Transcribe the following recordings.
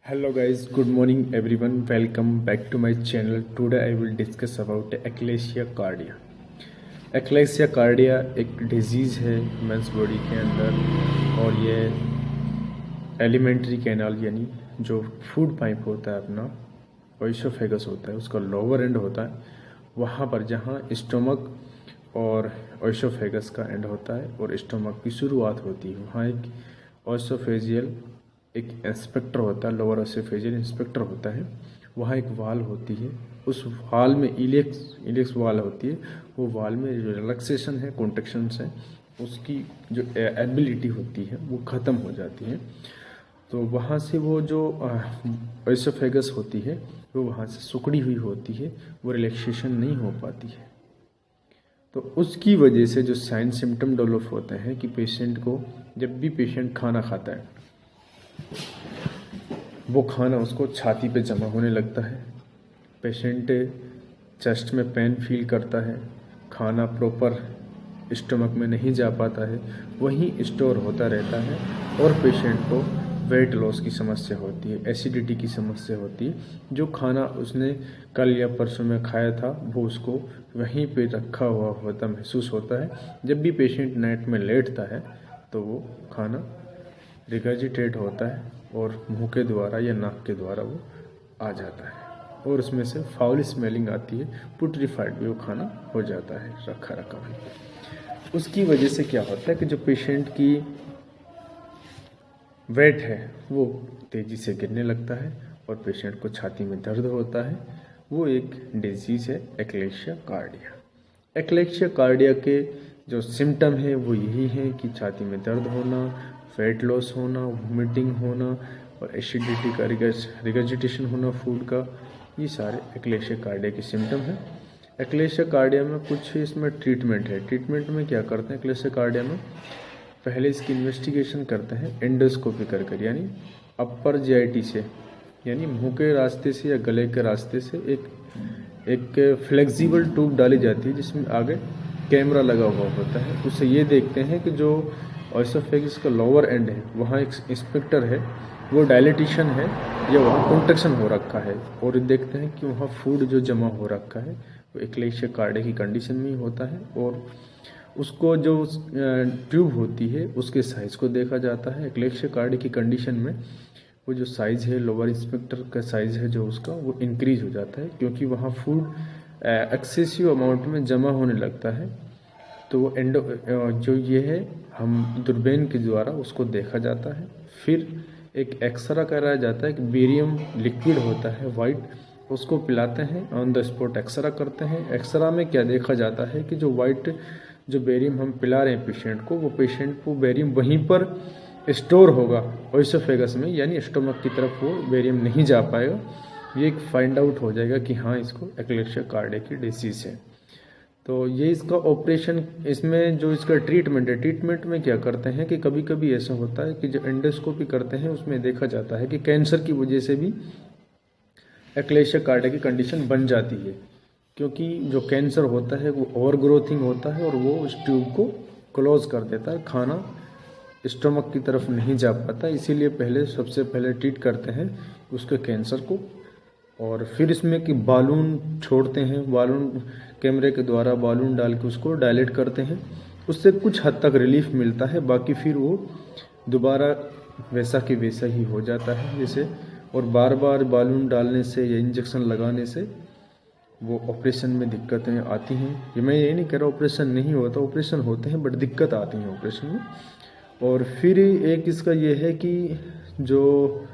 Hello guys, good morning everyone. Welcome back to my channel. Today I will discuss about eclampsia cardia. eclampsia cardia एक disease है mains body के अंदर और ये alimentary canal यानी जो फूड पाइप होता है अपना ओइसोफेगस होता है उसका लोअर एंड होता है वहाँ पर जहाँ स्टोमक और ओइसोफेगस का एंड होता है और स्टोमक की शुरुआत होती है वहाँ एक ओइसोफेजियल एक इंस्पेक्टर होता है, लोअर ओइसोफेजियल इंस्पेक्टर होता है। वहाँ एक वाल होती है, उस वाल में इलेक्स वाल होती है। वो वाल में जो रिलैक्सेशन है, कॉन्ट्रैक्शंस है, उसकी जो एबिलिटी होती है वो ख़त्म हो जाती है। तो वहाँ से वो जो ओइसोफेगस होती है वो वहाँ से सिकुड़ी हुई होती है, वो रिलैक्सेशन नहीं हो पाती है। तो उसकी वजह से जो साइन सिम्टम डेवलप होते हैं कि पेशेंट को जब भी पेशेंट खाना खाता है वो खाना उसको छाती पे जमा होने लगता है। पेशेंट चेस्ट में पेन फील करता है, खाना प्रॉपर स्टमक में नहीं जा पाता है, वहीं स्टोर होता रहता है और पेशेंट को वेट लॉस की समस्या होती है, एसिडिटी की समस्या होती है। जो खाना उसने कल या परसों में खाया था वो उसको वहीं पे रखा हुआ होता महसूस होता है। जब भी पेशेंट नाइट में लेटता है तो वो खाना रिगर्जिटेट होता है और मुंह के द्वारा या नाक के द्वारा वो आ जाता है और उसमें से फाउल स्मेलिंग आती है, पुट्रीफाइड भी वो खाना हो जाता है रखा रखा हुआ। उसकी वजह से क्या होता है कि जो पेशेंट की वेट है वो तेज़ी से गिरने लगता है और पेशेंट को छाती में दर्द होता है। वो एक डिजीज़ है eclampsia कार्डिया। eclampsia कार्डिया के जो सिम्टम है वो यही है कि छाती में दर्द होना, वेट लॉस होना, वोमिटिंग होना और एसिडिटी का रिगर्जिटेशन होना फूड का, ये सारे eclampsia कार्डिया के सिम्टम हैं। eclampsia कार्डिया में कुछ इसमें ट्रीटमेंट है। ट्रीटमेंट में क्या करते हैं eclampsia कार्डिया में? पहले इसकी इन्वेस्टिगेशन करते हैं एंडोस्कोपी कर यानी अपर जीआईटी से, यानी मुंह के रास्ते से या गले के रास्ते से एक फ्लेक्सिबल ट्यूब डाली जाती है जिसमें आगे कैमरा लगा हुआ होता है। उससे ये देखते हैं कि जो ओइसोफेगस का लोअर एंड है वहाँ एक इंस्पेक्टर है, वो डायलिटेशन है या वहाँ कॉन्ट्रैक्शन हो रखा है, और देखते हैं कि वहाँ फूड जो जमा हो रखा है वो eclampsia कार्डिया की कंडीशन में ही होता है। और उसको जो ट्यूब होती है उसके साइज़ को देखा जाता है। eclampsia कार्डिया की कंडीशन में वो जो साइज़ है लोअर इंस्पेक्टर का साइज़ है जो उसका वो इंक्रीज हो जाता है, क्योंकि वहाँ फूड एक्सेसिव अमाउंट में जमा होने लगता है। तो वो जो ये है हम दूरबीन के द्वारा उसको देखा जाता है। फिर एक एक्सरा कराया जाता है कि बेरियम लिक्विड होता है वाइट, उसको पिलाते हैं, ऑन द स्पॉट एक्सरा करते हैं। एक्सरा में क्या देखा जाता है कि जो वाइट जो बेरियम हम पिला रहे हैं पेशेंट को, वो पेशेंट को बेरियम वहीं पर स्टोर होगा ओइसोफेगस में, यानी स्टोमक की तरफ वो बेरियम नहीं जा पाएगा। ये एक फाइंड आउट हो जाएगा कि हाँ इसको eclampsia कार्डिया की डिसीज़ है। तो ये इसका ऑपरेशन, इसमें जो इसका ट्रीटमेंट है, ट्रीटमेंट में क्या करते हैं कि कभी कभी ऐसा होता है कि जो एंडोस्कोपी करते हैं उसमें देखा जाता है कि कैंसर की वजह से भी eclampsia कार्डिया की कंडीशन बन जाती है, क्योंकि जो कैंसर होता है वो ओवर ग्रोथिंग होता है और वो उस ट्यूब को क्लोज कर देता है, खाना स्टोमक की तरफ नहीं जा पाता। इसीलिए सबसे पहले ट्रीट करते हैं उसके कैंसर को, और फिर इसमें कि बालून छोड़ते हैं, बालून कैमरे के द्वारा बालून डाल के उसको डायलेट करते हैं, उससे कुछ हद तक रिलीफ मिलता है। बाकी फिर वो दोबारा वैसा कि वैसा ही हो जाता है जैसे, और बार बार बालून डालने से या इंजेक्शन लगाने से वो ऑपरेशन में दिक्कतें आती हैं। ये मैं ये नहीं कह रहा ऑपरेशन नहीं होता, ऑपरेशन होते हैं बट दिक्कत आती है ऑपरेशन में। और फिर एक इसका ये है कि जो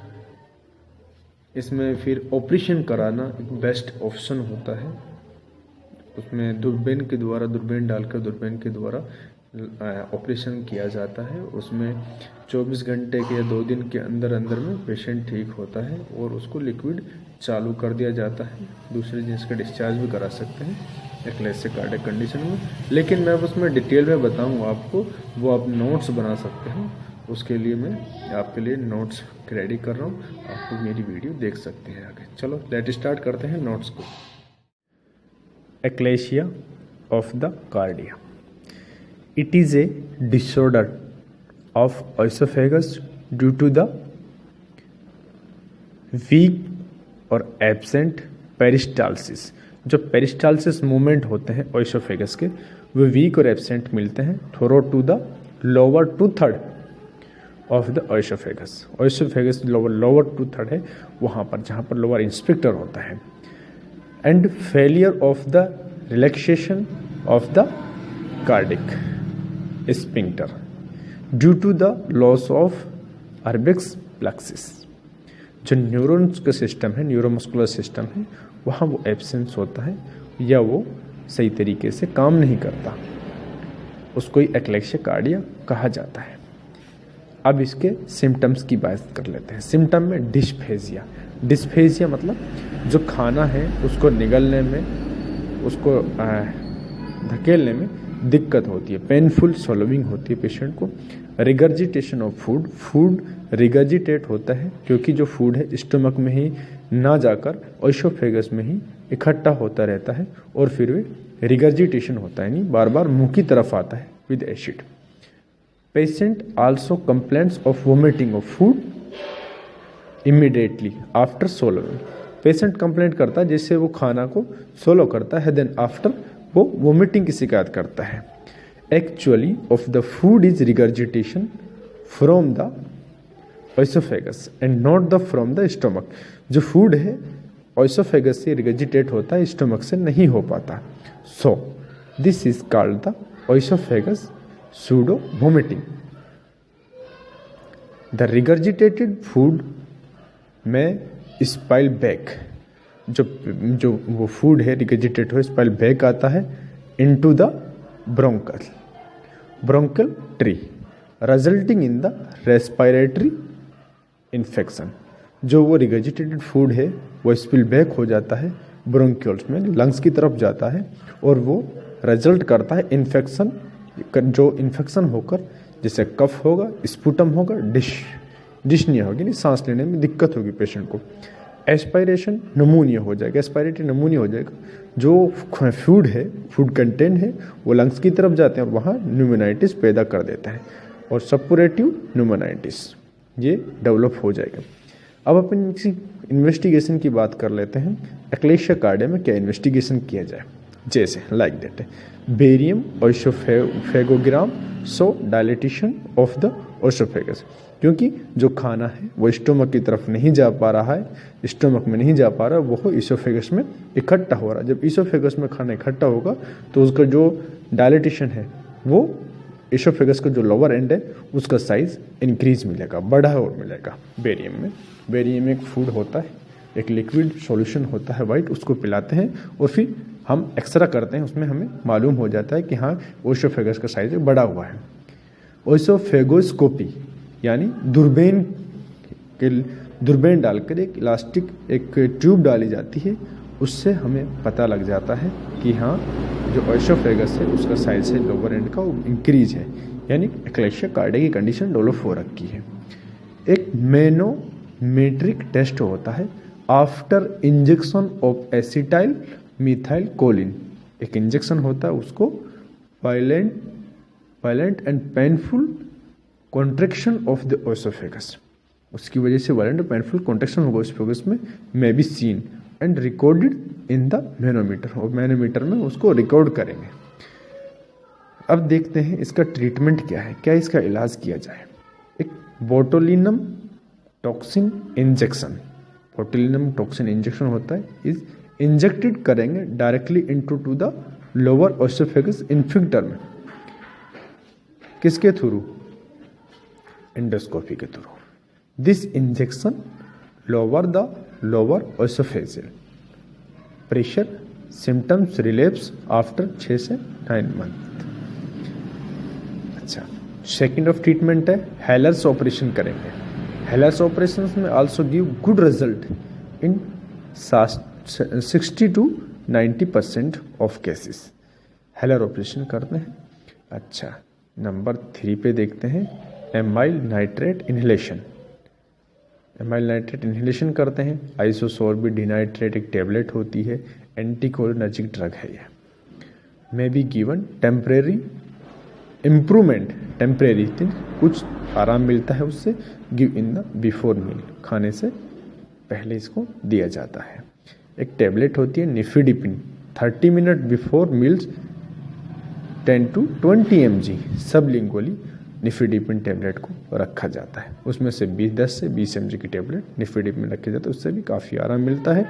इसमें फिर ऑपरेशन कराना एक बेस्ट ऑप्शन होता है। उसमें दूरबीन डालकर दूरबीन के द्वारा ऑपरेशन किया जाता है। उसमें 24 घंटे के या 2 दिन के अंदर अंदर में पेशेंट ठीक होता है और उसको लिक्विड चालू कर दिया जाता है। दूसरे दिन इसका डिस्चार्ज भी करा सकते हैं eclampsia कार्डिया कंडीशन में। लेकिन मैं उसमें डिटेल में बताऊंगा आपको, वो आप नोट्स बना सकते हैं। उसके लिए मैं आपके लिए नोट्स रेडी कर रहा हूँ, आपको मेरी वीडियो देख सकते हैं आगे। चलो लेट स्टार्ट करते हैं नोट्स को। eclampsia of the cardia. It is a disorder of oesophagus due to the weak और एब्सेंट पेरिस्टाल्सिस। जो पेरिस्टाल्सिस मूवमेंट होते हैं ओइसोफेगस के, वो वीक और एब्सेंट मिलते हैं through to the lower two third of the oesophagus. Oesophagus lower two third है वहाँ पर जहाँ पर लोअर इंस्पेक्टर होता है। And failure of the relaxation of the cardiac sphincter due to the loss of Auerbach's plexus. जो neurons का system है, न्यूरोमस्कुलर सिस्टम है, वहाँ वो एब्सेंस होता है या वो सही तरीके से काम नहीं करता, उसको ही एक्लेक्शिया कार्डिया कहा जाता है। अब इसके सिम्टम्स की बात कर लेते हैं। सिम्टम में डिस्फेजिया। डिस्फेजिया मतलब जो खाना है उसको निगलने में, उसको धकेलने में दिक्कत होती है, पेनफुल स्वॉलोइंग होती है पेशेंट को। Regurgitation of food, food regurgitate होता है क्योंकि जो फूड है स्टमक में ही ना जाकर ओइसोफेगस में ही इकट्ठा होता रहता है और फिर वे रिगर्जिटेशन होता है, यानी बार बार मुंह की तरफ आता है with acid. Patient also complaints of vomiting of food immediately after swallowing. Patient complaint करता है जिससे वो खाना को सोलो करता है, देन आफ्टर वो वोमिटिंग की शिकायत करता है। Actually of the food is regurgitation from the oesophagus and not the from the stomach. जो फूड है ओइसोफेगस से रिगर्जिटेट होता है, स्टमक से नहीं हो पाता। So this is called the oesophagus pseudo vomiting. The regurgitated food में स्पाइल बैक, जो वो फूड है रिगर्जिटेट हो, स्पाइल बैक आता है into the bronchial tree resulting in the respiratory infection. जो वो रिगर्जिटेटेड फूड है वो स्पिल बैक हो जाता है ब्रोंक्यूल्स में, लंग्स की तरफ जाता है और वो रिजल्ट करता है इन्फेक्शन। जो इन्फेक्शन होकर जैसे कफ होगा, स्पुटम होगा, डिस्निया होगी, नहीं सांस लेने में दिक्कत होगी पेशेंट को। एस्पायरेशन नमूनिया हो जाएगा, एस्पायरेटरी नमूनिया हो जाएगा। जो फूड है, फूड कंटेंट है, वो लंग्स की तरफ जाते हैं और वहाँ न्यूमोनाइटिस पैदा कर देता है और सपुरेटिव न्यूमोनाइटिस ये डेवलप हो जाएगा। अब अपन किसी इन्वेस्टिगेशन की बात कर लेते हैं। एक्लेशिया कार्डिया में क्या इन्वेस्टिगेशन किया जाए, जैसे like that barium oesophagogram so dilatation of the oesophagus. क्योंकि जो खाना है वो स्टोमक की तरफ नहीं जा पा रहा है, स्टोमक में नहीं जा पा रहा, वो इसोफेगस में इकट्ठा हो रहा है। जब इसोफेगस में खाना इकट्ठा होगा तो उसका जो डायलिटेशन है वो इसोफेगस का जो लोअर एंड है उसका साइज इंक्रीज मिलेगा, बड़ा और मिलेगा। बेरियम एक फूड होता है, एक लिक्विड सॉल्यूशन होता है वाइट, उसको पिलाते हैं और फिर हम एक्सरा करते हैं, उसमें हमें मालूम हो जाता है कि हाँ ओइसोफेगस का साइज बड़ा हुआ है। ओइसोफेगोस्कोपी यानी दुर्बीन डालकर एक इलास्टिक एक ट्यूब डाली जाती है, उससे हमें पता लग जाता है कि हाँ जो ओइसोफेगस है उसका साइज है लोअर एंड का वो इंक्रीज है, यानी एक्लेशिया कार्डिया की कंडीशन डेवलप हो रखी है। एक मैनोमेट्रिक टेस्ट होता है after injection of acetyl methyl choline. एक इंजेक्शन होता है, उसको violent and painful contraction of the oesophagus, उसकी वजह से वायलेंट और पेनफुल कॉन्ट्रैक्शन होगा ओइसोफेगस में be seen and recorded in the manometer, और मैनोमीटर में उसको रिकॉर्ड करेंगे। अब देखते हैं इसका ट्रीटमेंट क्या है, क्या इसका इलाज किया जाए। एक botulinum toxin injection, botulinum toxin injection होता है, इस इंजेक्टेड करेंगे directly into to the lower oesophagus sphincter में। किसके थ्रू? एंडोस्कोपी के through. This injection lower the lower oesophageal pressure, symptoms relapse after 6 से 9 मंथ। अच्छा, सेकेंड ऑफ ट्रीटमेंट है हेलर्स ऑपरेशन करेंगे। हेलर्स ऑपरेशन में also give good result in 60 to 90% of cases. Heller operation करते हैं। अच्छा, number 3 पे देखते हैं amyl nitrate inhalation. Amyl nitrate inhalation करते हैं। आइसोसोर्बिडिनाइट्रेट एक टेबलेट होती है, एंटीकोलिनर्जिक ड्रग है ये। May be given temporary improvement, temporary कुछ आराम मिलता है उससे। Given the before meal, खाने से पहले इसको दिया जाता है। एक टैबलेट होती है nifedipine, 30 minute before meals 10 to 20 mg sublingually nifedipine tablet को रखा जाता है। उसमें से 10 से 20 mg की टैबलेट निफिडिपिन रखी जाती है, उससे भी काफ़ी आराम मिलता है।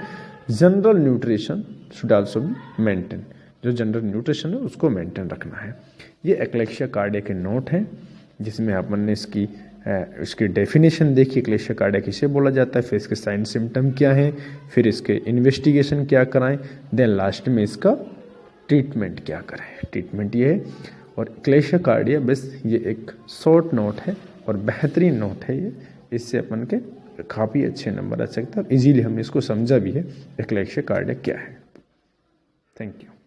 General nutrition should also be maintain, जो जनरल न्यूट्रिशन है उसको मेंटेन रखना है। ये एक्लेक्शिया कार्डिया के नोट हैं जिसमें अपन ने इसकी डेफिनेशन देखी, एक्लेक्शिया कार्डिया किसे बोला जाता है, फिर इसके साइन सिम्टम क्या हैं, फिर इसके इन्वेस्टिगेशन क्या कराएं, देन लास्ट में इसका ट्रीटमेंट क्या करें। ट्रीटमेंट ये है, और एक्लेक्शिया कार्डिया बस ये एक शॉर्ट नोट है और बेहतरीन नोट है ये, इससे अपन के काफ़ी अच्छे नंबर आ सकते हैं और इजीली हमने इसको समझा भी है एक्लेक्शिया कार्डिया क्या है। Thank you.